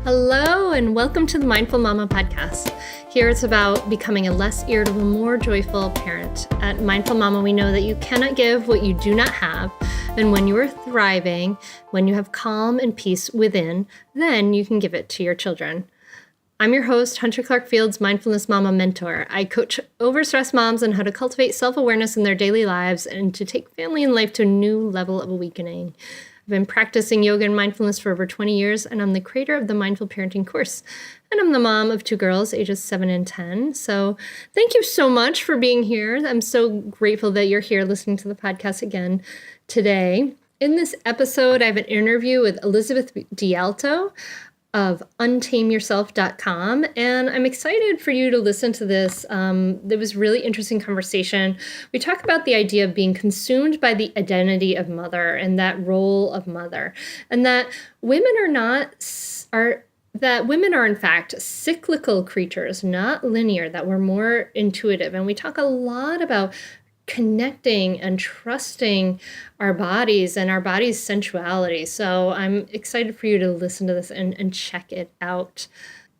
Hello, and welcome to the Mindful Mama podcast. Here it's about becoming a less irritable, more joyful parent. At Mindful Mama, we know that you cannot give what you do not have. And when you are thriving, when you have calm and peace within, then you can give it to your children. I'm your host, Hunter Clarke-FIELDS, Mindfulness Mama Mentor. I coach overstressed moms on how to cultivate self-awareness in their daily lives and to take family and life to a new level of awakening. I've been practicing yoga and mindfulness for over 20 years, and I'm the creator of the Mindful Parenting course. And I'm the mom of two girls, ages 7 and 10. So thank you so much for being here. I'm so grateful that you're here listening to the podcast again today. In this episode, I have an interview with Elizabeth Dialto of UntameYourself.com, and I'm excited for you to listen to this. There was a really interesting conversation. We talk about the idea of being consumed by the identity of mother and that role of mother, and that women are in fact cyclical creatures, not linear, that we're more intuitive. And we talk a lot about connecting and trusting our bodies and our body's sensuality. So I'm excited for you to listen to this and check it out.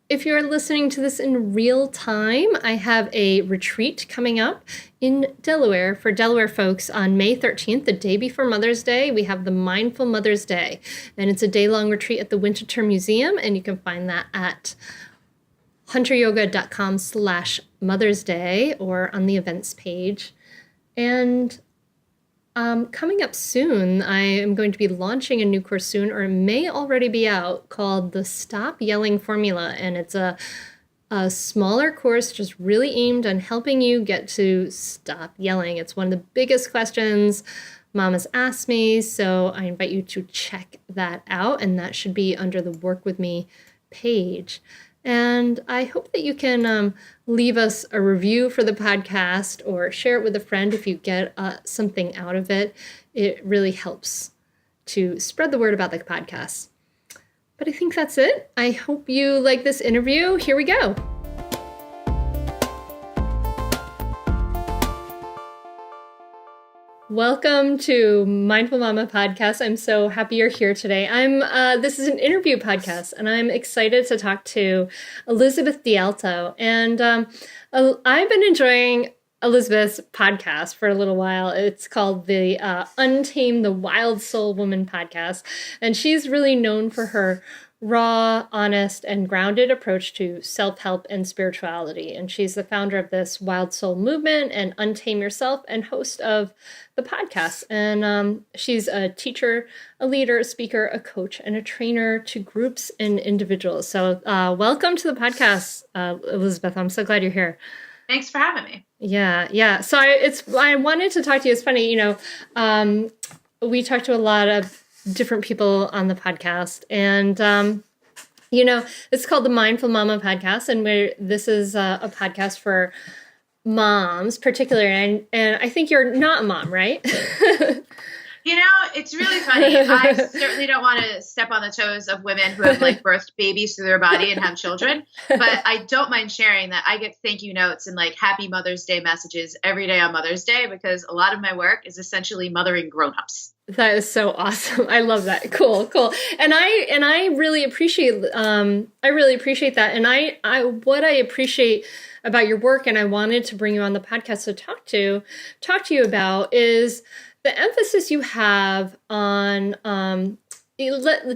If you're listening to this in real time, I have a retreat coming up in Delaware for Delaware folks on May 13th, the day before Mother's Day. We have the Mindful Mother's Day, and it's a day-long retreat at the Winterthur Museum, and you can find that at hunteryoga.com/Mother's Day or on the events page. And coming up soon, I am going to be launching a new course soon, or it may already be out, called the Stop Yelling Formula. And it's a smaller course just really aimed on helping you get to stop yelling. It's one of the biggest questions mamas ask me, so I invite you to check that out, and that should be under the Work With Me page. And I hope that you can leave us a review for the podcast or share it with a friend if you get something out of it. It really helps to spread the word about the podcast. But I think that's it. I hope you like this interview. Here we go. Welcome to Mindful Mama podcast. I'm so happy you're here today. This is an interview podcast, and I'm excited to talk to Elizabeth Dialto. And I've been enjoying Elizabeth's podcast for a little while. It's called the Untame the Wild Soul Woman podcast, and she's really known for her raw, honest, and grounded approach to self-help and spirituality. And she's the founder of this Wild Soul movement and Untame Yourself and host of the podcast. And she's a teacher, a leader, a speaker, a coach, and a trainer to groups and individuals. So welcome to the podcast, Elizabeth. I'm so glad you're here. Thanks for having me. Yeah. So I wanted to talk to you. It's funny, we talked to a lot of different people on the podcast, and it's called the Mindful Mama podcast, and this is a podcast for moms particularly, and I think you're not a mom, right? It's really funny. I certainly don't want to step on the toes of women who have birthed babies through their body and have children, but I don't mind sharing that I get thank you notes and happy Mother's Day messages every day on Mother's Day, because a lot of my work is essentially mothering grownups. That is so awesome. I love that. Cool. And I really appreciate that. And what I appreciate about your work, and I wanted to bring you on the podcast to talk to you about, is the emphasis you have on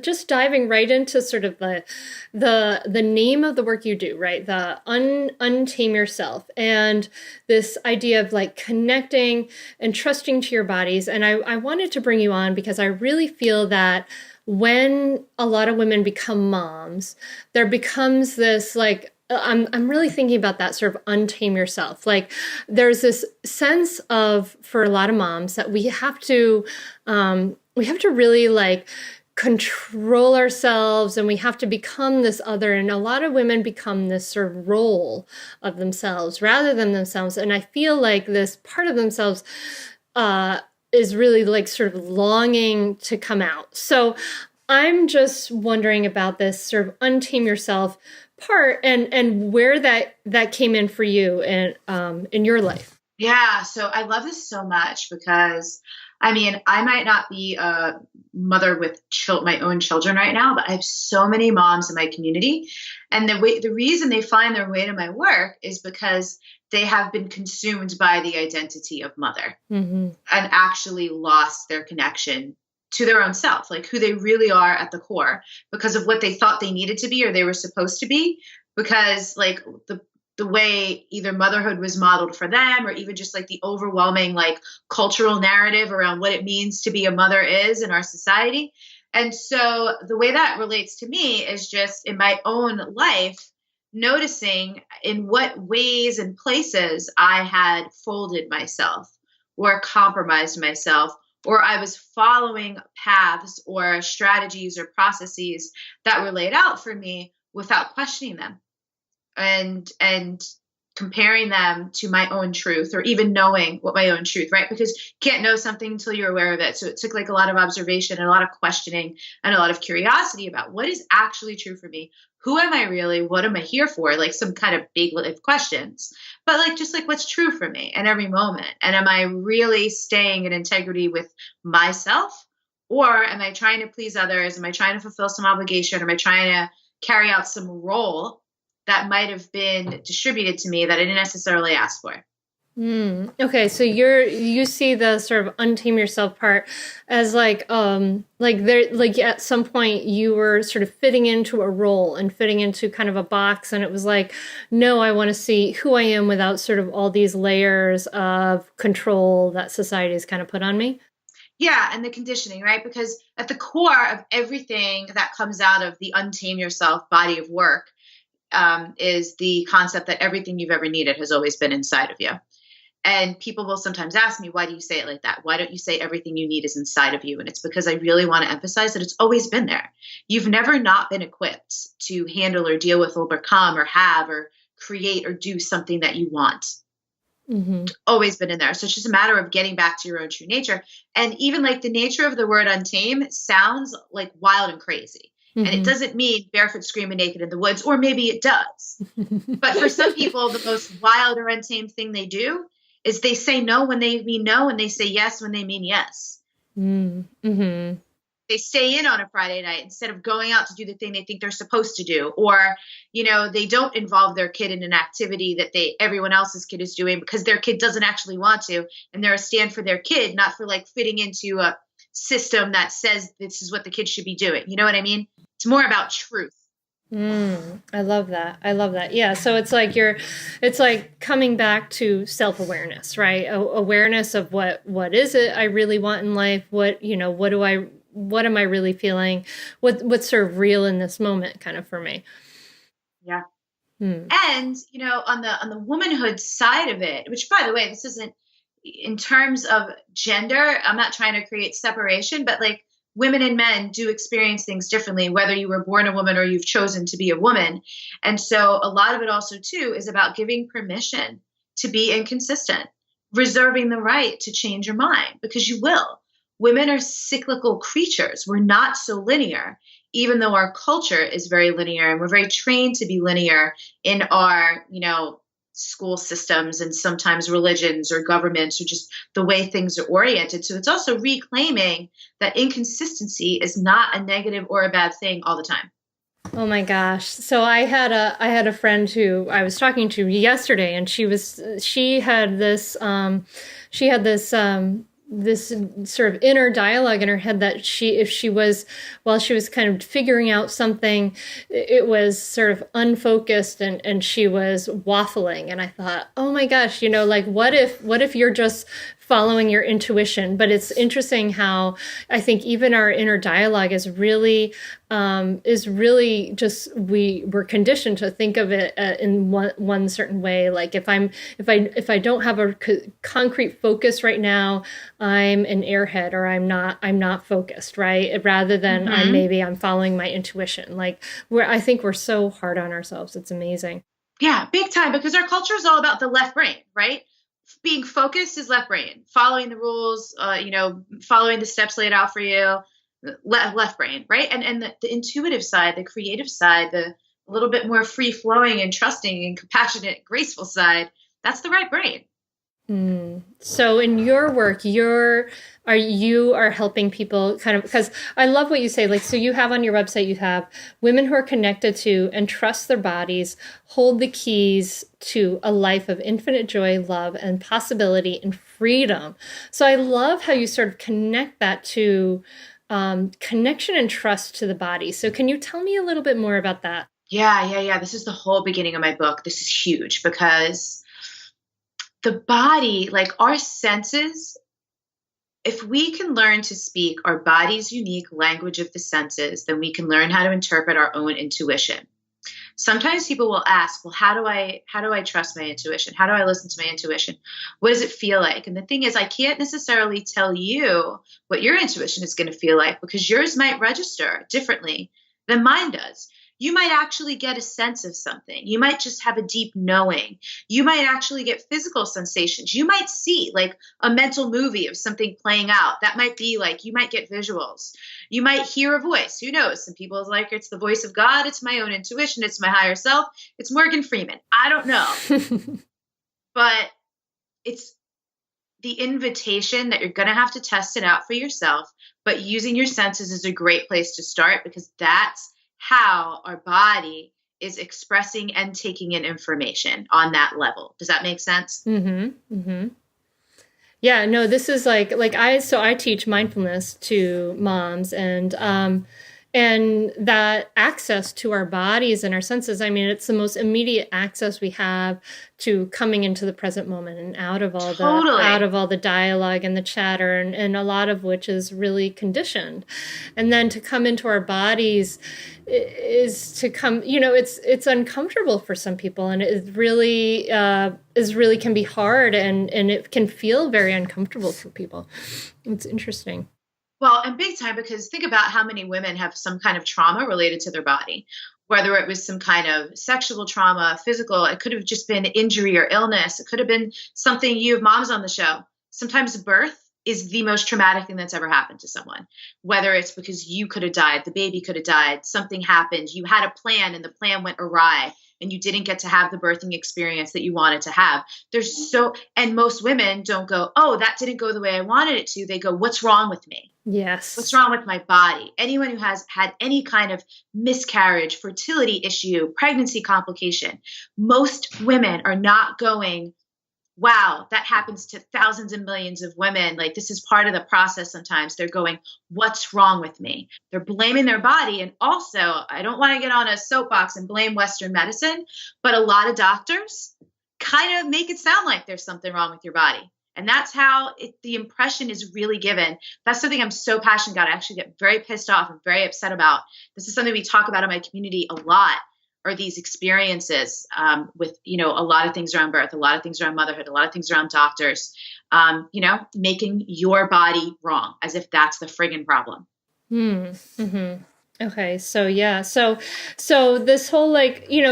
just diving right into sort of the name of the work you do, right? The Untame Yourself, and this idea of connecting and trusting to your bodies. And I wanted to bring you on because I really feel that when a lot of women become moms, there becomes this I'm really thinking about that sort of untame yourself. There's this sense of, for a lot of moms, that we have to really control ourselves, and we have to become this other. And a lot of women become this sort of role of themselves rather than themselves. And I feel like this part of themselves is really sort of longing to come out. So I'm just wondering about this sort of untame yourself part and where that came in for you and in your life. Yeah. So I love this so much because I mean, I might not be a mother with my own children right now, but I have so many moms in my community. And the reason they find their way to my work is because they have been consumed by the identity of mother and actually lost their connection to their own self, like who they really are at the core, because of what they thought they needed to be or they were supposed to be, because like the way either motherhood was modeled for them, or even just like the overwhelming like cultural narrative around what it means to be a mother is in our society. And so the way that relates to me is just in my own life, noticing in what ways and places I had folded myself or compromised myself, or I was following paths or strategies or processes that were laid out for me without questioning them and comparing them to my own truth, or even knowing what my own truth, right? Because you can't know something until you're aware of it. So it took like a lot of observation and a lot of questioning and a lot of curiosity about what is actually true for me. Who am I really? What am I here for? Like some kind of big life questions, but like, just like what's true for me in every moment. And am I really staying in integrity with myself? Or am I trying to please others? Am I trying to fulfill some obligation? Am I trying to carry out some role that might have been distributed to me that I didn't necessarily ask for? Okay, so you see the sort of untame yourself part as like there, like at some point you were sort of fitting into a role and fitting into kind of a box, and it was like, no, I want to see who I am without sort of all these layers of control that society has kind of put on me. Yeah, and the conditioning, right? Because at the core of everything that comes out of the Untame Yourself body of work is the concept that everything you've ever needed has always been inside of you. And people will sometimes ask me, why do you say it like that? Why don't you say everything you need is inside of you? And it's because I really want to emphasize that it's always been there. You've never not been equipped to handle or deal with, overcome or have or create or do something that you want. Always been in there. So it's just a matter of getting back to your own true nature. And even like the nature of the word untame sounds like wild and crazy. And it doesn't mean barefoot screaming naked in the woods, or maybe it does. But for some people, the most wild or untamed thing they do is they say no when they mean no, and they say yes when they mean yes. They stay in on a Friday night instead of going out to do the thing they think they're supposed to do. Or, you know, they don't involve their kid in an activity that everyone else's kid is doing because their kid doesn't actually want to. And they're a stand for their kid, not for like fitting into a system that says this is what the kid should be doing. You know what I mean? It's more about truth. I love that. I love that. Yeah. So it's like coming back to self-awareness, right? Awareness of what is it I really want in life? What am I really feeling? What's sort of real in this moment kind of for me. Yeah. And, you know, on the womanhood side of it, which by the way, this isn't in terms of gender, I'm not trying to create separation, but like women and men do experience things differently, whether you were born a woman or you've chosen to be a woman. And so a lot of it also too is about giving permission to be inconsistent, reserving the right to change your mind, because you will. Women are cyclical creatures. We're not so linear, even though our culture is very linear, and we're very trained to be linear in our, you know, school systems and sometimes religions or governments, or just the way things are oriented. So it's also reclaiming that inconsistency is not a negative or a bad thing all the time. Oh my gosh. So I had a friend who I was talking to yesterday, and she had this this sort of inner dialogue in her head that while she was kind of figuring out something, it was sort of unfocused and she was waffling. And I thought, oh my gosh, you know, like what if you're just following your intuition? But it's interesting how I think even our inner dialogue is really just we're conditioned to think of it in one certain way. Like if I don't have a concrete focus right now, I'm an airhead, or I'm not focused, right? Rather than I'm following my intuition. Like I think we're so hard on ourselves. It's amazing. Yeah, big time, because our culture is all about the left brain, right? Being focused is left brain, following the rules, following the steps laid out for you, left brain, right? And the intuitive side, the creative side, the a little bit more free flowing and trusting and compassionate, graceful side, that's the right brain. So in your work, you are helping people kind of, because I love what you say, like, so you have on your website, you have women who are connected to and trust their bodies, hold the keys to a life of infinite joy, love, and possibility and freedom. So I love how you sort of connect that to connection and trust to the body. So can you tell me a little bit more about that? Yeah. This is the whole beginning of my book. This is huge because the body, like our senses, if we can learn to speak our body's unique language of the senses, then we can learn how to interpret our own intuition. Sometimes people will ask, well, how do I trust my intuition? How do I listen to my intuition? What does it feel like? And the thing is, I can't necessarily tell you what your intuition is going to feel like because yours might register differently than mine does. You might actually get a sense of something. You might just have a deep knowing. You might actually get physical sensations. You might see like a mental movie of something playing out. That might be like, you might get visuals. You might hear a voice. Who knows? Some people is like, it's the voice of God. It's my own intuition. It's my higher self. It's Morgan Freeman. I don't know. But it's the invitation that you're going to have to test it out for yourself. But using your senses is a great place to start because that's how our body is expressing and taking in information on that level. Does that make sense? Yeah, no, this is like I teach mindfulness to moms and that access to our bodies and our senses. I mean, it's the most immediate access we have to coming into the present moment and out of all the dialogue and the chatter and a lot of which is really conditioned. And then to come into our bodies is to come, it's uncomfortable for some people and it really can be hard and it can feel very uncomfortable for people. It's interesting. Well, and big time, because think about how many women have some kind of trauma related to their body, whether it was some kind of sexual trauma, physical, it could have just been injury or illness. It could have been something. You have moms on the show. Sometimes birth is the most traumatic thing that's ever happened to someone, whether it's because you could have died, the baby could have died, something happened, you had a plan and the plan went awry and you didn't get to have the birthing experience that you wanted to have. And most women don't go, oh, that didn't go the way I wanted it to. They go, what's wrong with me? Yes. What's wrong with my body? Anyone who has had any kind of miscarriage, fertility issue, pregnancy complication, most women are not going, wow, that happens to thousands and millions of women. Like this is part of the process sometimes. They're going, what's wrong with me? They're blaming their body. And also, I don't want to get on a soapbox and blame Western medicine, but a lot of doctors kind of make it sound like there's something wrong with your body. And that's how the impression is really given. That's something I'm so passionate about. I actually get very pissed off and very upset about. This is something we talk about in my community a lot, are these experiences with, a lot of things around birth, a lot of things around motherhood, a lot of things around doctors, making your body wrong as if that's the friggin' problem. Mm-hmm. Okay. So yeah. So this whole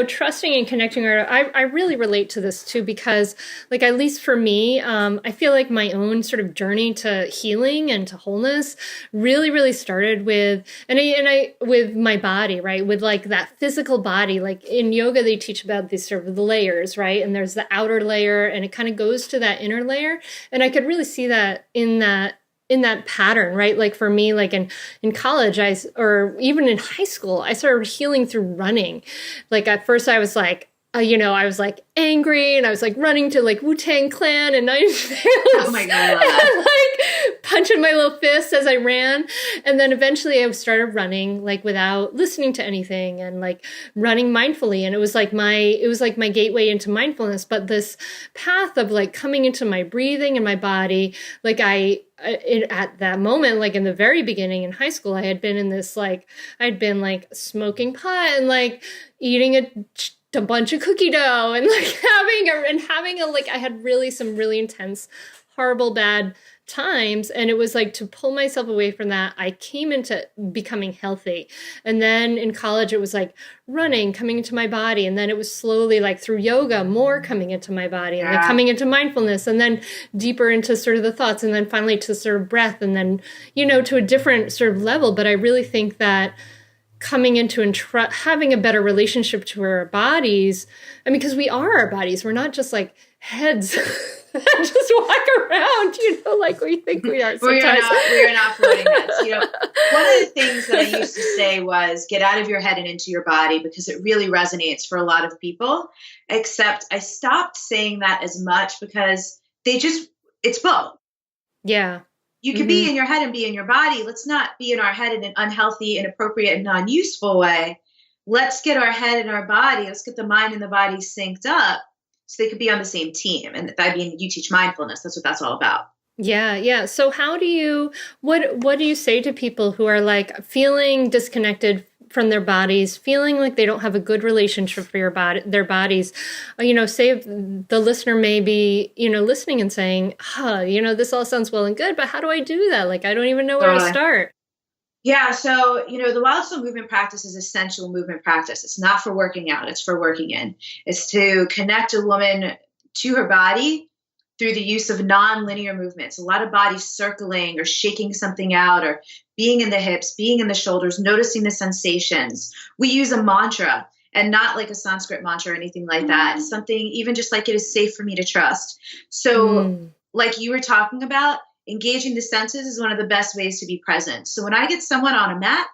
trusting and connecting I really relate to this too, because at least for me, I feel like my own sort of journey to healing and to wholeness really, really started with, with my body, right? With that physical body, in yoga, they teach about these sort of the layers, right? And there's the outer layer and it kind of goes to that inner layer. And I could really see that in that pattern, right? For me, in college, or even in high school, I started healing through running. At first I was I was angry and I was running to Wu-Tang Clan and I oh my God, punching my little fists as I ran. And then eventually I started running without listening to anything and running mindfully. And it was my gateway into mindfulness. But this path of coming into my breathing and my body, at that moment, in the very beginning in high school, I had been in this, I'd been smoking pot and eating a bunch of cookie dough and having I had really some really intense, horrible, bad times. And it was to pull myself away from that, I came into becoming healthy. And then in college, it was running, coming into my body. And then it was slowly through yoga, more coming into my body and then coming into mindfulness and then deeper into sort of the thoughts and then finally to sort of breath and then, to a different sort of level. But I really think that coming into and having a better relationship to our bodies. I mean, because we are our bodies. We're not just heads that just walk around, like we think we are sometimes. We are not floating heads. One of the things that I used to say was get out of your head and into your body, because it really resonates for a lot of people, except I stopped saying that as much because it's both. Yeah. You can be in your head and be in your body. Let's not be in our head in an unhealthy, inappropriate, and non-useful way. Let's get our head and our body, let's get the mind and the body synced up so they could be on the same team. And you teach mindfulness. That's what that's all about. Yeah. Yeah. So what do you say to people who are like feeling disconnected from their bodies, feeling like they don't have a good relationship for their bodies? Say the listener may be, listening and saying, this all sounds well and good, but how do I do that? Like, I don't even know where to start. Yeah. So, the Wild Soul movement practice is essential movement practice. It's not for working out. It's for working in. It's to connect a woman to her body through the use of non-linear movements. A lot of body circling or shaking something out or being in the hips, being in the shoulders, noticing the sensations. We use a mantra, and not like a Sanskrit mantra or anything like that. It's something even just like it is safe for me to trust. So like you were talking about, engaging the senses is one of the best ways to be present. So when I get someone on a mat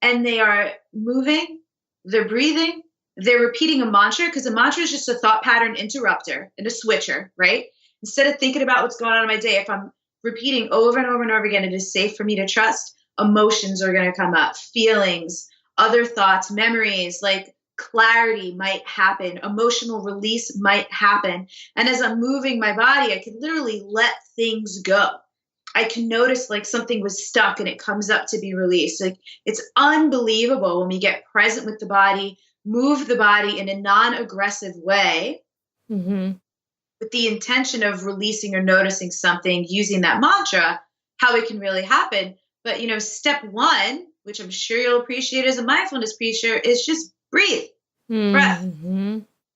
and they are moving, they're breathing, they're repeating a mantra, because a mantra is just a thought pattern interrupter and a switcher, right? Instead of thinking about what's going on in my day, if I'm repeating over and over and over again, it is safe for me to trust, emotions are going to come up, feelings, other thoughts, memories, like clarity might happen, emotional release might happen. And as I'm moving my body, I can literally let things go. I can notice like something was stuck and it comes up to be released. Like, it's unbelievable when we get present with the body, move the body in a non-aggressive way with the intention of releasing or noticing something using that mantra, how it can really happen. But, step one, which I'm sure you'll appreciate as a mindfulness preacher, is just breathe, breath.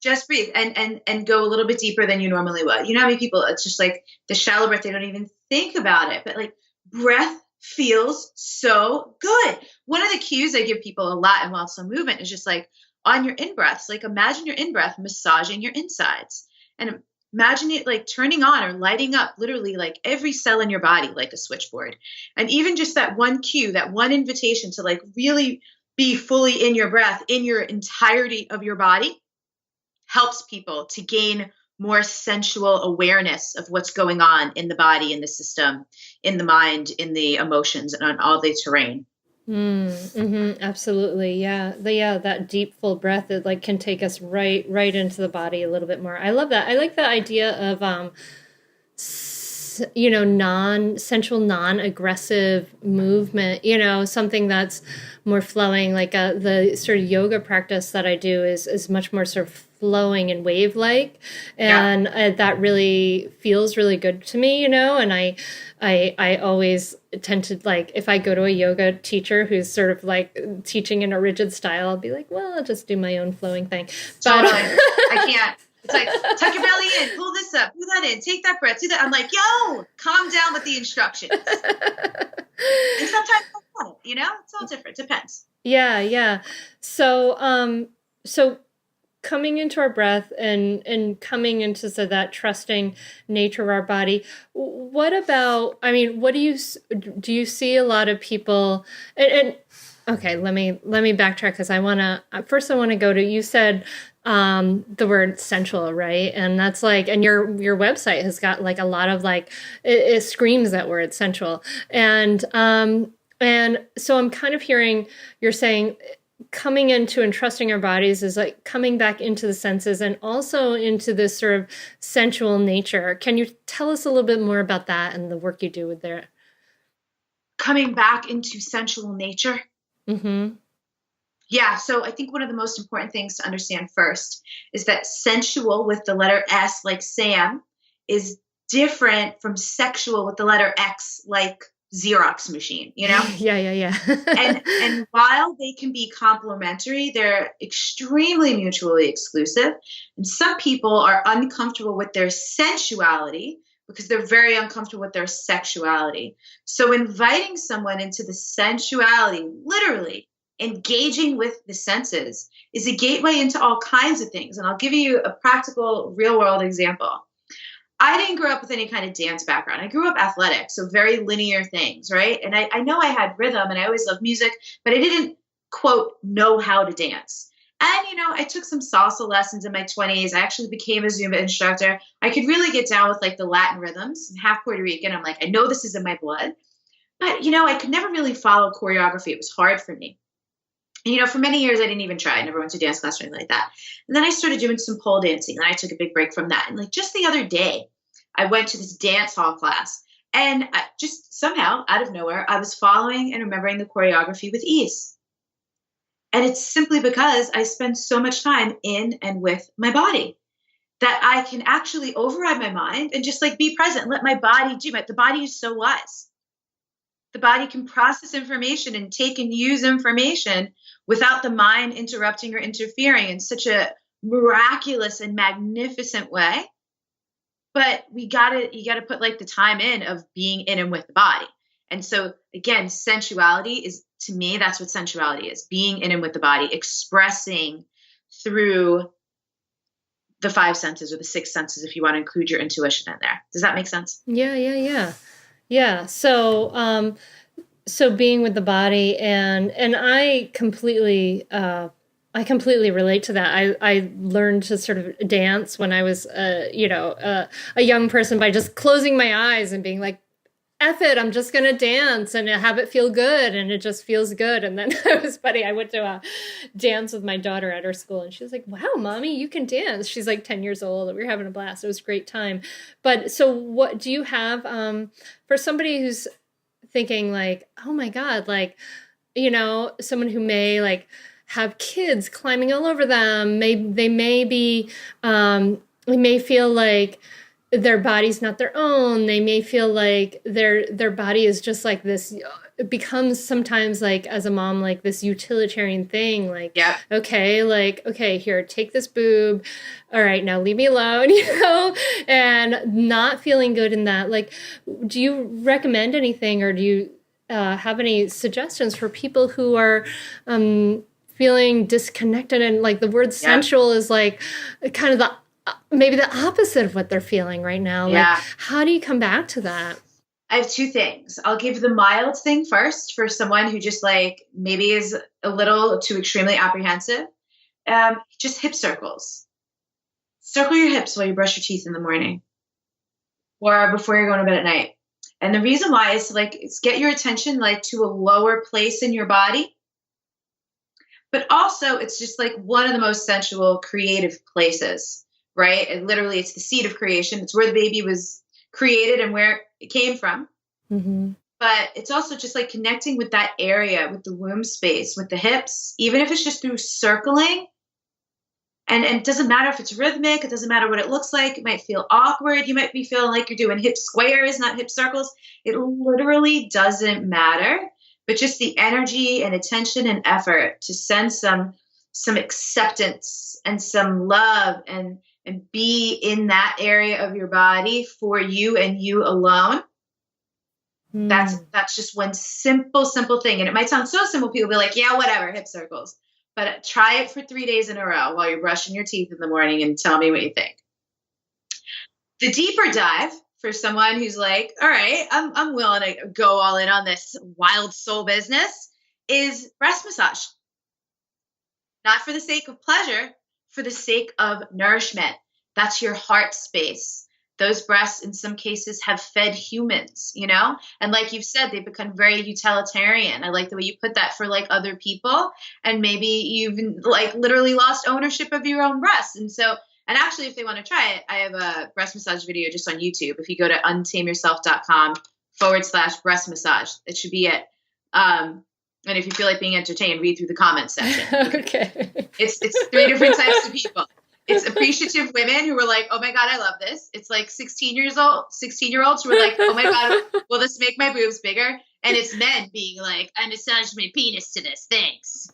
Just breathe and go a little bit deeper than you normally would. You know how many people, it's just like the shallow breath, they don't even think about it. But like, breath feels so good. One of the cues I give people a lot in Wild Soul movement is just like on your in-breaths, like imagine your in-breath massaging your insides. And imagine it like turning on or lighting up literally like every cell in your body, like a switchboard. And even just that one cue, that one invitation to like really be fully in your breath, in your entirety of your body, helps people to gain more sensual awareness of what's going on in the body, in the system, in the mind, in the emotions, and on all the terrain. Absolutely. Yeah. That deep, full breath, it like can take us right into the body a little bit more. I love that. I like the idea of, non-sensual, non-aggressive movement, something that's more flowing. Like the sort of yoga practice that I do is much more sort of flowing and wave-like. And that really feels really good to me, and I always tend to, like, if I go to a yoga teacher who's sort of like teaching in a rigid style, I'll be like, well, I'll just do my own flowing thing. Totally. I can't. It's like, tuck your belly in, pull this up, do that in, take that breath, do that. I'm like, yo, calm down with the instructions. And sometimes I want it, it's all different. Depends. Yeah. So coming into our breath and coming into that trusting nature of our body. What about, what do you see a lot of people and okay, let me backtrack, because I want to go to, you said the word sensual, right? And that's like, and your website has got like a lot of like, it screams that word, sensual. And so I'm kind of hearing you're saying coming into and trusting our bodies is like coming back into the senses and also into this sort of sensual nature. Can you tell us a little bit more about that and the work you do with there? Coming back into sensual nature? Yeah, so I think one of the most important things to understand first is that sensual with the letter S, like Sam, is different from sexual with the letter X, like Xerox machine, Yeah. and while they can be complementary, they're extremely mutually exclusive. And some people are uncomfortable with their sensuality because they're very uncomfortable with their sexuality. So inviting someone into the sensuality, literally engaging with the senses is a gateway into all kinds of things. And I'll give you a practical, real world example. I didn't grow up with any kind of dance background. I grew up athletic, so very linear things, right? And I know I had rhythm and I always loved music, but I didn't, quote, know how to dance. And, I took some salsa lessons in my 20s. I actually became a Zumba instructor. I could really get down with like the Latin rhythms. I'm half Puerto Rican. I'm like, I know this is in my blood. But, I could never really follow choreography. It was hard for me. And, for many years, I didn't even try. I never went to dance class or anything like that. And then I started doing some pole dancing, and I took a big break from that. And like just the other day, I went to this dance hall class, and I just somehow, out of nowhere, I was following and remembering the choreography with ease. And it's simply because I spend so much time in and with my body that I can actually override my mind and just like be present, let my body do it. The body is so wise. The body can process information and take and use information without the mind interrupting or interfering in such a miraculous and magnificent way. But you gotta put like the time in of being in and with the body. And so again, sensuality is, to me, that's what sensuality is, being in and with the body, expressing through the five senses or the six senses, if you want to include your intuition in there. Does that make sense? Yeah. So being with the body and I completely relate to that. I learned to sort of dance when I was, a young person by just closing my eyes and being like, F it, I'm just going to dance and have it feel good. And it just feels good. And then it was funny. I went to a dance with my daughter at her school and she was like, wow, mommy, you can dance. She's like 10 years old. We were having a blast. It was a great time. But so what do you have for somebody who's thinking like, oh my God, like, someone who may like have kids climbing all over them. They may feel like their body's not their own. They may feel like their body is just like this. It becomes sometimes like as a mom, like this utilitarian thing. Like, yeah. Okay, here, take this boob. All right, now leave me alone, and not feeling good in that. Like, do you recommend anything or do you have any suggestions for people who are feeling disconnected and like the word sensual is like kind of maybe the opposite of what they're feeling right now. Yeah. Like, how do you come back to that? I have two things. I'll give the mild thing first for someone who just like maybe is a little too extremely apprehensive. Just hip circles. Circle your hips while you brush your teeth in the morning or before you're going to bed at night. And the reason why is to like get your attention like to a lower place in your body. But also it's just like one of the most sensual, creative places. Right? And literally it's the seed of creation. It's where the baby was created and where it came from. Mm-hmm. But it's also just like connecting with that area, with the womb space, with the hips, even if it's just through circling. And it doesn't matter if it's rhythmic. It doesn't matter what it looks like. It might feel awkward. You might be feeling like you're doing hip squares, not hip circles. It literally doesn't matter. But just the energy and attention and effort to send some acceptance and some love and be in that area of your body for you and you alone. That's just one simple thing. And it might sound so simple. People be like, yeah, whatever, hip circles. But try it for 3 days in a row while you're brushing your teeth in the morning and tell me what you think. The deeper dive for someone who's like, all right, I'm willing to go all in on this wild soul business is breast massage. Not for the sake of pleasure, for the sake of nourishment. That's your heart space. Those breasts, in some cases, have fed humans, And like you've said, they've become very utilitarian. I like the way you put that for like other people. And maybe you've like literally lost ownership of your own breasts. And actually, if they want to try it, I have a breast massage video just on YouTube. If you go to untameyourself.com/breast massage, it should be it. And if you feel like being entertained, read through the comments section. Okay. It's 3 different types of people. It's appreciative women who were like, oh my God, I love this. It's like 16-year-olds who are like, oh my God, will this make my boobs bigger? And it's men being like, I massaged my penis to this. Thanks.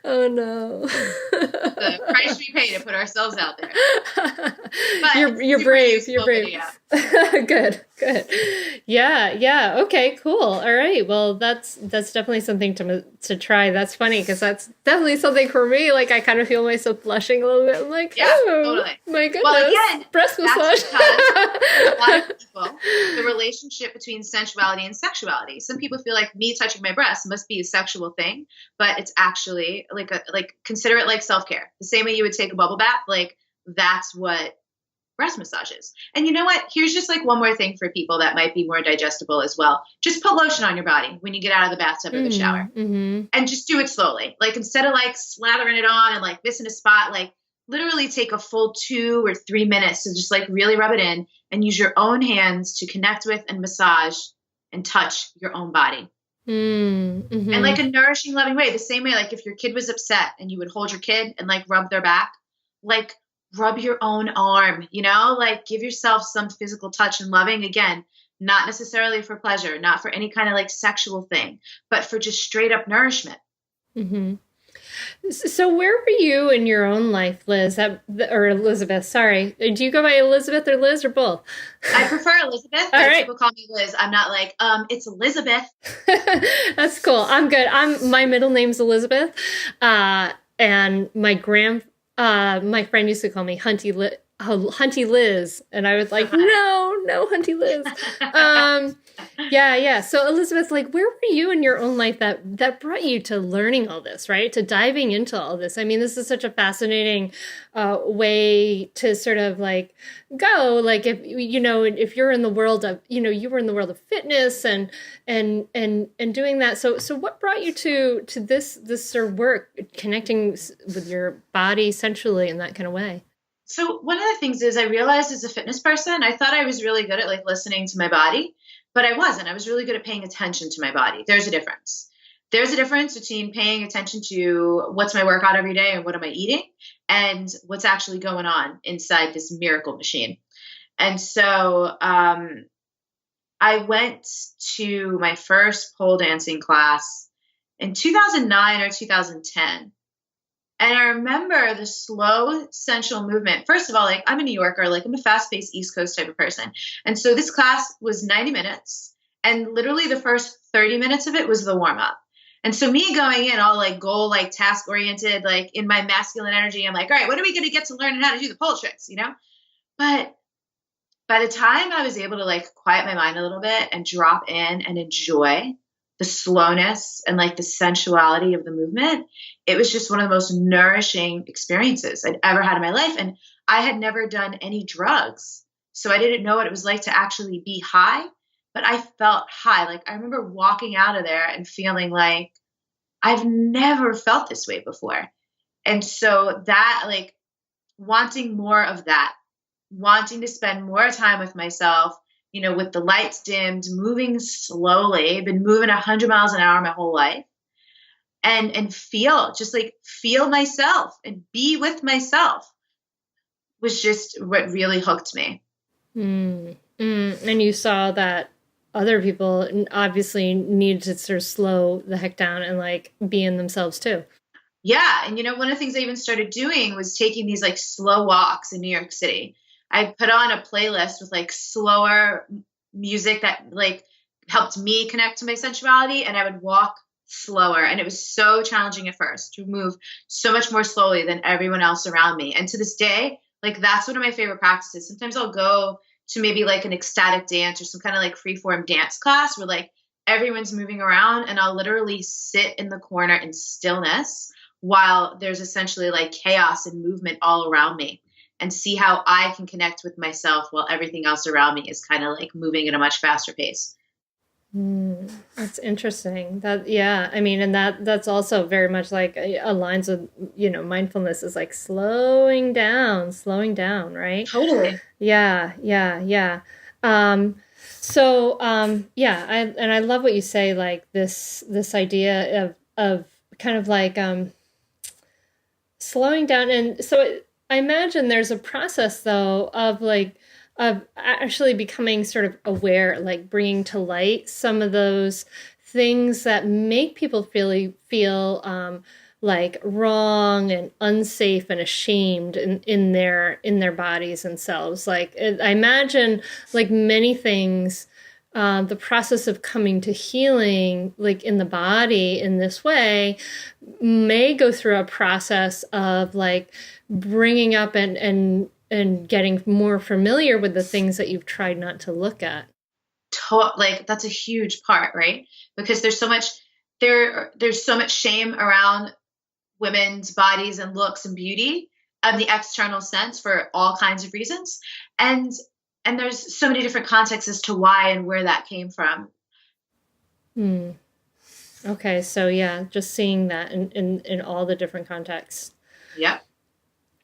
Oh no. The price we pay to put ourselves out there. But you're brave. You're brave. Good. Yeah, yeah. Okay, cool. All right. Well, that's definitely something to try. That's funny because that's definitely something for me. Like I kind of feel myself blushing a little bit. I'm like, Yeah, oh totally. my Well, goodness, again, breast that's massage. because for a lot of people, the relationship between sensuality and sexuality. Some people feel like me touching my breast must be a sexual thing, but it's actually like consider it like self-care. The same way you would take a bubble bath, like that's what breast massages. And you know what? Here's just like one more thing for people that might be more digestible as well. Just put lotion on your body when you get out of the bathtub or the shower. Mm-hmm. And just do it slowly. Like instead of like slathering it on and like missing a spot, like literally take a full 2 or 3 minutes to just like really rub it in and use your own hands to connect with and massage and touch your own body. Mm-hmm. And like a nourishing, loving way. The same way, like if your kid was upset and you would hold your kid and like rub their back, like rub your own arm, like give yourself some physical touch and loving. Again, not necessarily for pleasure, not for any kind of like sexual thing, but for just straight up nourishment. Mm-hmm. So where were you in your own life, Liz, or Elizabeth? Sorry. Do you go by Elizabeth or Liz or both? I prefer Elizabeth, but if people call me Liz, I'm not like, it's Elizabeth. That's cool. I'm good. My middle name's Elizabeth. And my friend used to call me Hunty Liz. And I was like, no, Hunty Liz. Yeah. So Elizabeth, like, where were you in your own life that brought you to learning all this, right? To diving into all this. I mean, this is such a fascinating way to sort of like go, like if you're in the world of, you were in the world of fitness and doing that. So what brought you to this sort of work, connecting with your body sensually in that kind of way? So one of the things is I realized as a fitness person, I thought I was really good at like listening to my body, but I wasn't. I was really good at paying attention to my body. There's a difference. There's a difference between paying attention to what's my workout every day and what am I eating and what's actually going on inside this miracle machine. And so I went to my first pole dancing class in 2009 or 2010. And I remember the slow, sensual movement. First of all, like I'm a New Yorker, like I'm a fast-paced East Coast type of person. And so this class was 90 minutes. And literally the first 30 minutes of it was the warm-up. And so me going in all like goal, like task oriented, like in my masculine energy, I'm like, all right, what are we going to get to learn how to do the pole tricks, But by the time I was able to like quiet my mind a little bit and drop in and enjoy the slowness and like the sensuality of the movement, it was just one of the most nourishing experiences I'd ever had in my life. And I had never done any drugs. So I didn't know what it was like to actually be high, but I felt high. Like I remember walking out of there and feeling like I've never felt this way before. And so that like wanting more of that, wanting to spend more time with myself, with the lights dimmed, moving slowly, been moving 100 miles an hour my whole life, and feel myself and be with myself was just what really hooked me. And you saw that other people obviously needed to sort of slow the heck down and like be in themselves too. Yeah. And one of the things I even started doing was taking these like slow walks in New York City. I put on a playlist with like slower music that like helped me connect to my sensuality, and I would walk slower. And it was so challenging at first to move so much more slowly than everyone else around me. And to this day, like that's one of my favorite practices. Sometimes I'll go to maybe like an ecstatic dance or some kind of like freeform dance class where like everyone's moving around, and I'll literally sit in the corner in stillness while there's essentially like chaos and movement all around me, and see how I can connect with myself while everything else around me is kind of like moving at a much faster pace. That's interesting. I mean, and that's also very much like aligns with, mindfulness is like slowing down, right? Totally. Yeah. I love what you say, like this idea of kind of like slowing down. And so I imagine there's a process though of actually becoming sort of aware, like bringing to light some of those things that make people feel like wrong and unsafe and ashamed in their bodies and selves. Like I imagine like many things the process of coming to healing, like in the body in this way, may go through a process of like bringing up and getting more familiar with the things that you've tried not to look at. Like that's a huge part, right? Because there's so much there's so much shame around women's bodies and looks and beauty of the external sense for all kinds of reasons. And there's so many different contexts as to why and where that came from. Okay, so yeah, just seeing that in all the different contexts. Yep.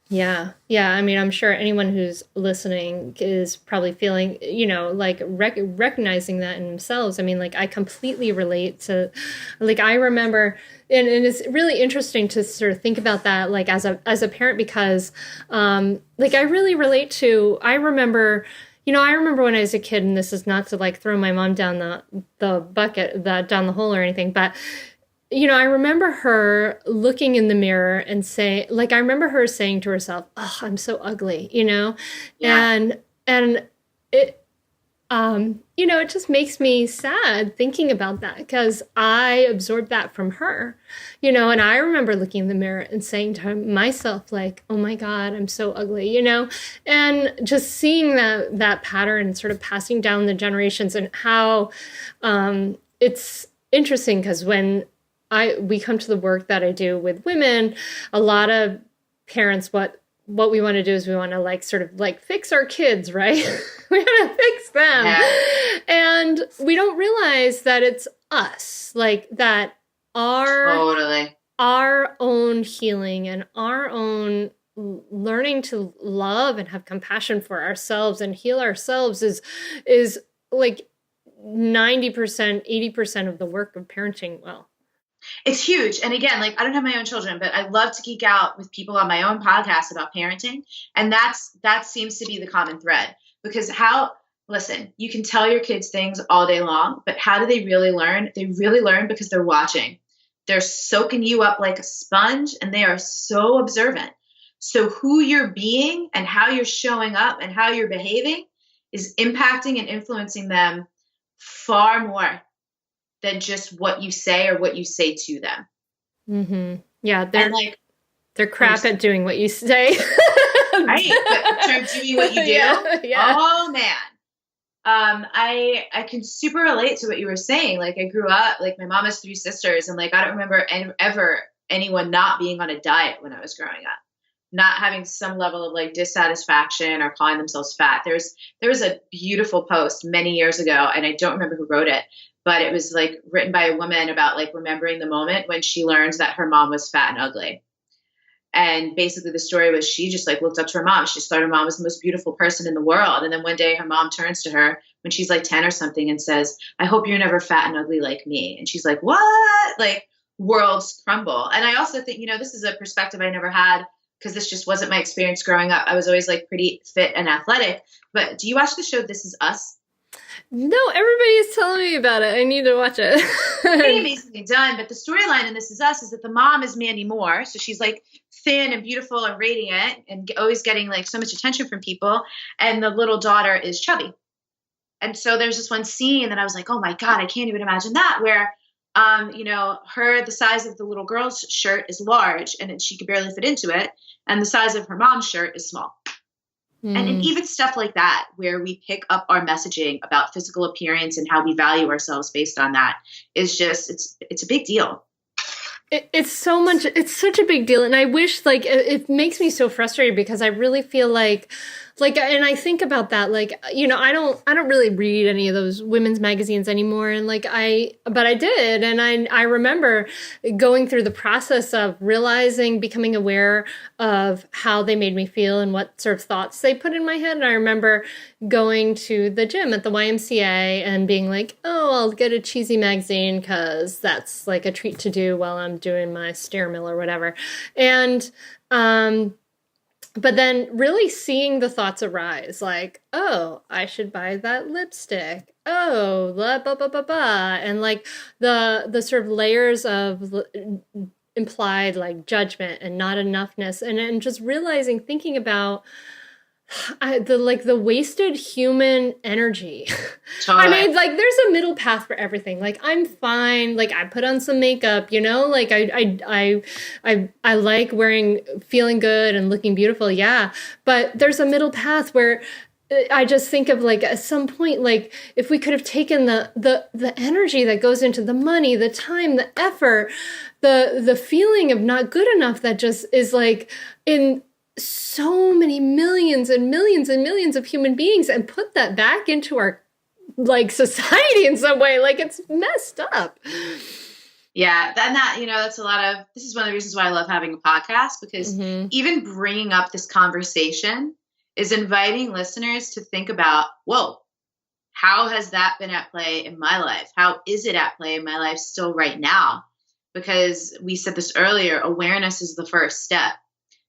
Yeah. I mean, I'm sure anyone who's listening is probably feeling, like recognizing that in themselves. I mean, like I completely relate to, like I remember, and it's really interesting to sort of think about that, like as a parent, because, like I really relate to. I remember when I was a kid, and this is not to like throw my mom down the bucket, down the hole or anything, but I remember her looking in the mirror and I remember her saying to herself, "Oh, I'm so ugly," Yeah. And it, it just makes me sad thinking about that because I absorbed that from her, and I remember looking in the mirror and saying to myself, like, "Oh my God, I'm so ugly," and just seeing that pattern sort of passing down the generations and how, it's interesting because when we come to the work that I do with women, a lot of parents, what we want to do is we want to like sort of like fix our kids, right? We want to fix them. Yeah. And we don't realize that it's us, like that our own healing and our own learning to love and have compassion for ourselves and heal ourselves is like 90%, 80% of the work of parenting well. It's huge. And again, like I don't have my own children, but I love to geek out with people on my own podcast about parenting. And that seems to be the common thread because listen, you can tell your kids things all day long, but how do they really learn? They really learn because they're watching. They're soaking you up like a sponge and they are so observant. So who you're being and how you're showing up and how you're behaving is impacting and influencing them far more than just what you say or what you say to them. Mm-hmm. Yeah, they're crap at doing what you say. Right, but start doing what you do. Yeah. Oh man, I can super relate to what you were saying. Like I grew up, like my mom has 3 sisters, and like I don't remember ever anyone not being on a diet when I was growing up, not having some level of like dissatisfaction or calling themselves fat. There was a beautiful post many years ago, and I don't remember who wrote it. But it was like written by a woman about like remembering the moment when she learned that her mom was fat and ugly. And basically the story was she just like looked up to her mom. She just thought her mom was the most beautiful person in the world. And then one day her mom turns to her when she's like 10 or something and says, "I hope you're never fat and ugly like me." And she's like, "What?" Like worlds crumble. And I also think, this is a perspective I never had because this just wasn't my experience growing up. I was always like pretty fit and athletic. But do you watch the show This Is Us? No, everybody's telling me about it. I need to watch it. Pretty amazingly done. But the storyline in This Is Us is that the mom is Mandy Moore. So she's like thin and beautiful and radiant and always getting like so much attention from people. And the little daughter is chubby. And so there's this one scene that I was like, oh my God, I can't even imagine that, where, the size of the little girl's shirt is large and she could barely fit into it. And the size of her mom's shirt is small. And even stuff like that, where we pick up our messaging about physical appearance and how we value ourselves based on that is just, it's a big deal. It's such a big deal. And I wish it makes me so frustrated because I really feel like, and I think about that, I don't really read any of those women's magazines anymore. And but I did. And I remember going through the process of realizing, becoming aware of how they made me feel and what sort of thoughts they put in my head. And I remember going to the gym at the YMCA and being like, oh, I'll get a cheesy magazine because that's like a treat to do while I'm doing my stair mill or whatever. And, but then really seeing the thoughts arise, like, oh, I should buy that lipstick. Oh, blah, blah, blah, blah, blah. And like the sort of layers of implied like judgment and not enoughness. And just realizing, thinking about the wasted human energy. Totally. I mean, like, there's a middle path for everything. Like, I'm fine. Like, I put on some makeup, like I like feeling good and looking beautiful. Yeah. But there's a middle path where I just think of, like, at some point, like, if we could have taken the energy that goes into the money, the time, the effort, the feeling of not good enough that just is, like, in so many millions and millions and millions of human beings, and put that back into our, like, society in some way. Like, it's messed up. Yeah. And that, that's this is one of the reasons why I love having a podcast, because even bringing up this conversation is inviting listeners to think about, whoa, how has that been at play in my life? How is it at play in my life still right now? Because we said this earlier, awareness is the first step.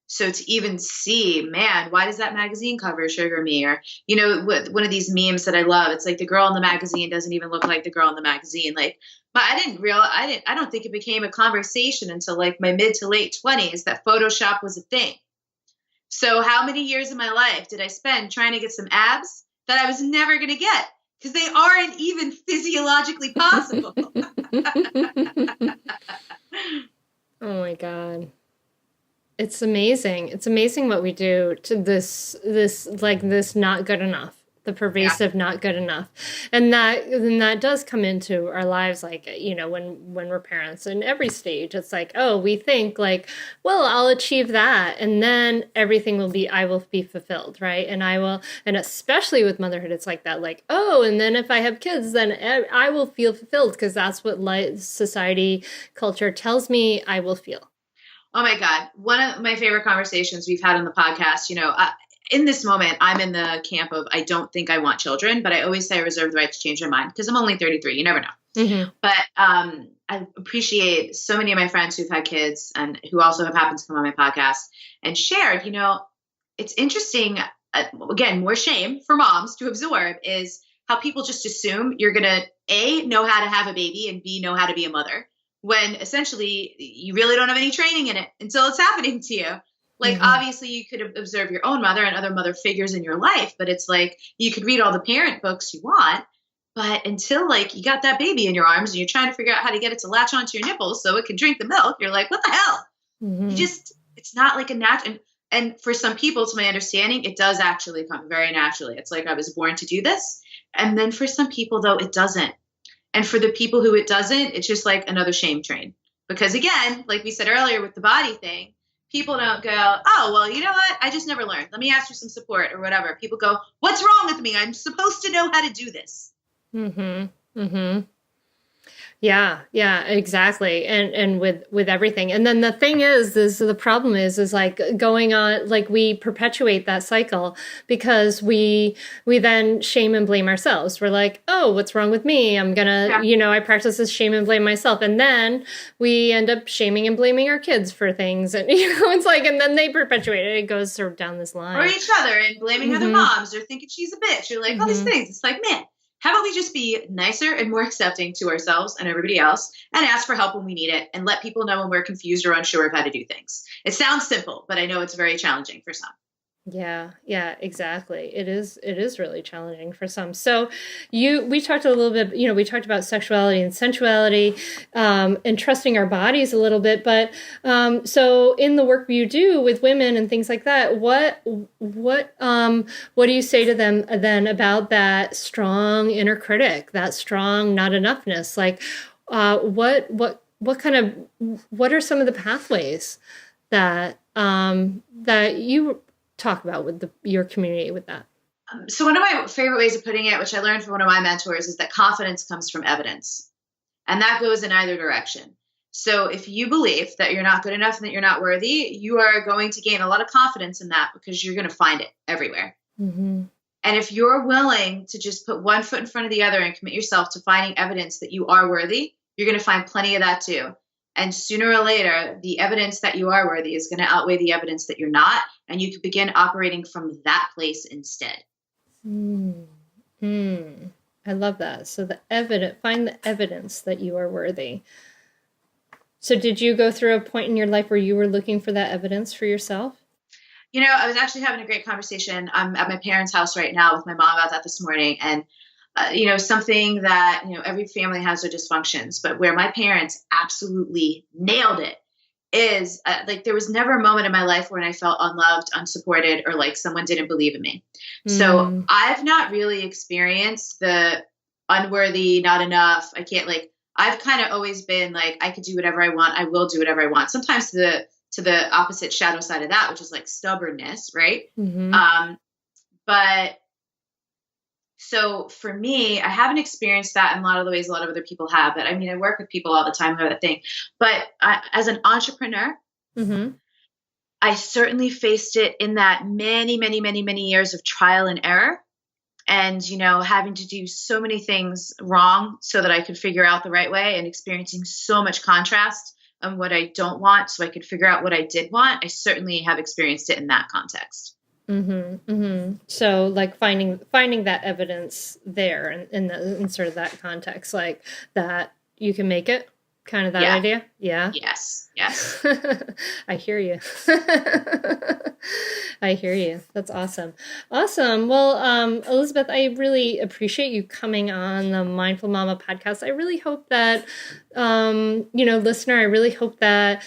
So to even see, man, why does that magazine cover trigger me? Or, one of these memes that I love, it's like the girl in the magazine doesn't even look like the girl in the magazine. Like, but I don't think it became a conversation until, like, my mid to late 20s that Photoshop was a thing. So how many years of my life did I spend trying to get some abs that I was never going to get because they aren't even physiologically possible? Oh my God. It's amazing. It's amazing what we do to this not good enough, the pervasive not good enough. And that does come into our lives, like, when we're parents, in every stage. It's like, oh, we think, like, well, I'll achieve that, and then I will be fulfilled, right? And especially with motherhood, it's like that, like, oh, and then if I have kids, then I will feel fulfilled, because that's what society, culture tells me I will feel. Oh my God. One of my favorite conversations we've had on the podcast, in this moment, I'm in the camp of, I don't think I want children, but I always say I reserve the right to change my mind, because I'm only 33. You never know. Mm-hmm. But I appreciate so many of my friends who've had kids and who also have happened to come on my podcast and shared, it's interesting. Again, more shame for moms to absorb is how people just assume you're going to A, know how to have a baby, and B, know how to be a mother, when essentially you really don't have any training in it until it's happening to you. Like, obviously you could observe your own mother and other mother figures in your life, but it's like, you could read all the parent books you want, but until, like, you got that baby in your arms and you're trying to figure out how to get it to latch onto your nipples so it can drink the milk, you're like, what the hell? It's not like a natural. And for some people, to my understanding, it does actually come very naturally. It's like, I was born to do this. And then for some people, though, it doesn't. And for the people who it doesn't, it's just like another shame train. Because again, like we said earlier with the body thing, people don't go, oh, well, you know what? I just never learned. Let me ask for some support or whatever. People go, what's wrong with me? I'm supposed to know how to do this. Yeah, exactly. And with everything. And then the thing is the problem is like going on, like, we perpetuate that cycle because we then shame and blame ourselves. We're like, oh, what's wrong with me? I'm gonna, I practice this shame and blame myself. And then we end up shaming and blaming our kids for things. And, it's like, and then they perpetuate it. It goes sort of down this line. Or each other, and blaming other moms, or thinking she's a bitch, or like all these things. It's like, man, how about we just be nicer and more accepting to ourselves and everybody else, and ask for help when we need it, and let people know when we're confused or unsure of how to do things? It sounds simple, but I know it's very challenging for some. Yeah, exactly. It is really challenging for some. So we talked a little bit, we talked about sexuality and sensuality, and trusting our bodies a little bit. But so in the work you do with women and things like that, what do you say to them then about that strong inner critic, that strong not enoughness? Like, what are some of the pathways that you talk about with your community with that? So one of my favorite ways of putting it, which I learned from one of my mentors, is that confidence comes from evidence. And that goes in either direction. So if you believe that you're not good enough and that you're not worthy, you are going to gain a lot of confidence in that, because you're going to find it everywhere. And if you're willing to just put one foot in front of the other and commit yourself to finding evidence that you are worthy, you're going to find plenty of that too. And sooner or later, the evidence that you are worthy is going to outweigh the evidence that you're not. And you can begin operating from that place instead. I love that. So find the evidence that you are worthy. So did you go through a point in your life where you were looking for that evidence for yourself? I was actually having a great conversation. I'm at my parents' house right now with my mom about that this morning. And, something that, every family has their dysfunctions, but where my parents absolutely nailed it is there was never a moment in my life when I felt unloved, unsupported, or like someone didn't believe in me. So I've not really experienced the unworthy, not enough. I can't I've kind of always been like, I could do whatever I want. I will do whatever I want. Sometimes to the opposite shadow side of that, which is like stubbornness. Right. But so for me, I haven't experienced that in a lot of the ways a lot of other people have. But I mean, I work with people all the time who have that thing. But as an entrepreneur, I certainly faced it in that many, many, many, many years of trial and error. And, having to do so many things wrong so that I could figure out the right way, and experiencing so much contrast on what I don't want so I could figure out what I did want. I certainly have experienced it in that context. So like finding that evidence there in sort of that context, like that you can make it, kind of that idea. Yeah. Yes. I hear you. I hear you. That's awesome. Well, Elizabeth, I really appreciate you coming on the Mindful Mama podcast. I really hope that, listener, I really hope that,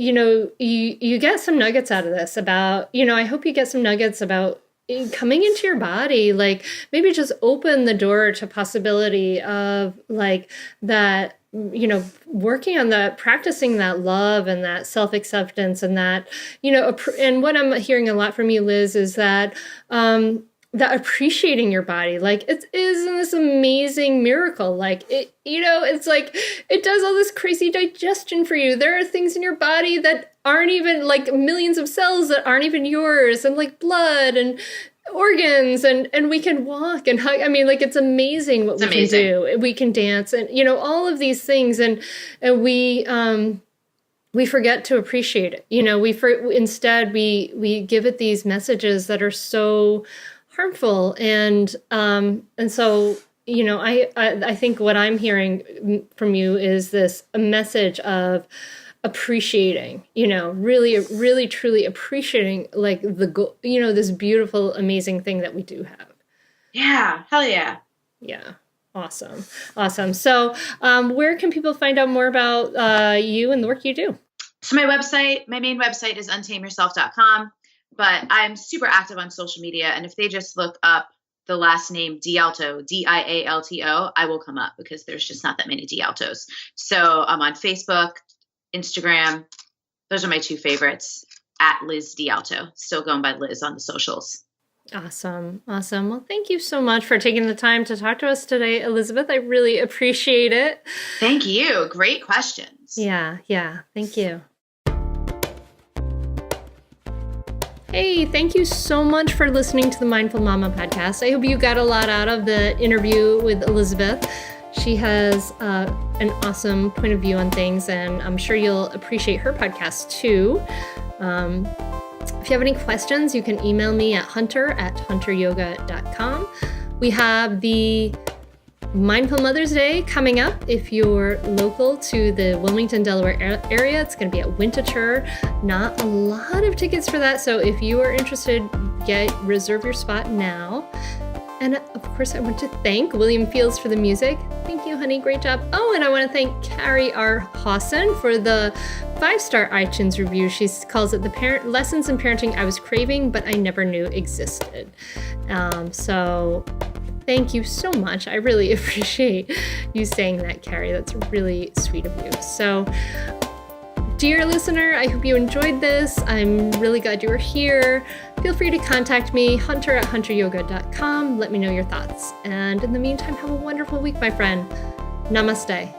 you get some nuggets out of this about, I hope you get some nuggets about coming into your body, like maybe just open the door to possibility of like that, working on that, practicing that love and that self-acceptance and that, and what I'm hearing a lot from you, Liz, is that, that appreciating your body, like it is this amazing miracle. Like it, it's like it does all this crazy digestion for you. There are things in your body that aren't even like millions of cells that aren't even yours, and like blood and organs, and we can walk and hug. I mean, like it's amazing what can do. We can dance and all of these things, and we forget to appreciate it. Instead we give it these messages that are so harmful, and so I think what I'm hearing from you is a message of appreciating, really truly appreciating like this beautiful, amazing thing that we do have. Yeah, hell yeah. Yeah. Awesome. So where can people find out more about you and the work you do? So my main website is untameyourself.com. But I'm super active on social media. And if they just look up the last name Dialto, Dialto, I will come up because there's just not that many Dialtos. So I'm on Facebook, Instagram. Those are my two favorites, at Liz Dialto. Still going by Liz on the socials. Awesome. Well, thank you so much for taking the time to talk to us today, Elizabeth. I really appreciate it. Thank you. Great questions. Yeah. Thank you. Hey, thank you so much for listening to the Mindful Mama podcast. I hope you got a lot out of the interview with Elizabeth. She has an awesome point of view on things, and I'm sure you'll appreciate her podcast too. If you have any questions, you can email me at hunter@hunteryoga.com. We have the Mindful Mother's Day coming up. If you're local to the Wilmington, Delaware area, it's going to be at Winterthur. Not a lot of tickets for that, so if you are interested, reserve your spot now. And of course, I want to thank William Fields for the music. Thank you, honey. Great job. Oh, and I want to thank Carrie R. Hawson for the 5-star iTunes review. She calls it the lessons in parenting I was craving, but I never knew existed. So thank you so much. I really appreciate you saying that, Carrie. That's really sweet of you. So, dear listener, I hope you enjoyed this. I'm really glad you were here. Feel free to contact me, hunter@hunteryoga.com. Let me know your thoughts. And in the meantime, have a wonderful week, my friend. Namaste.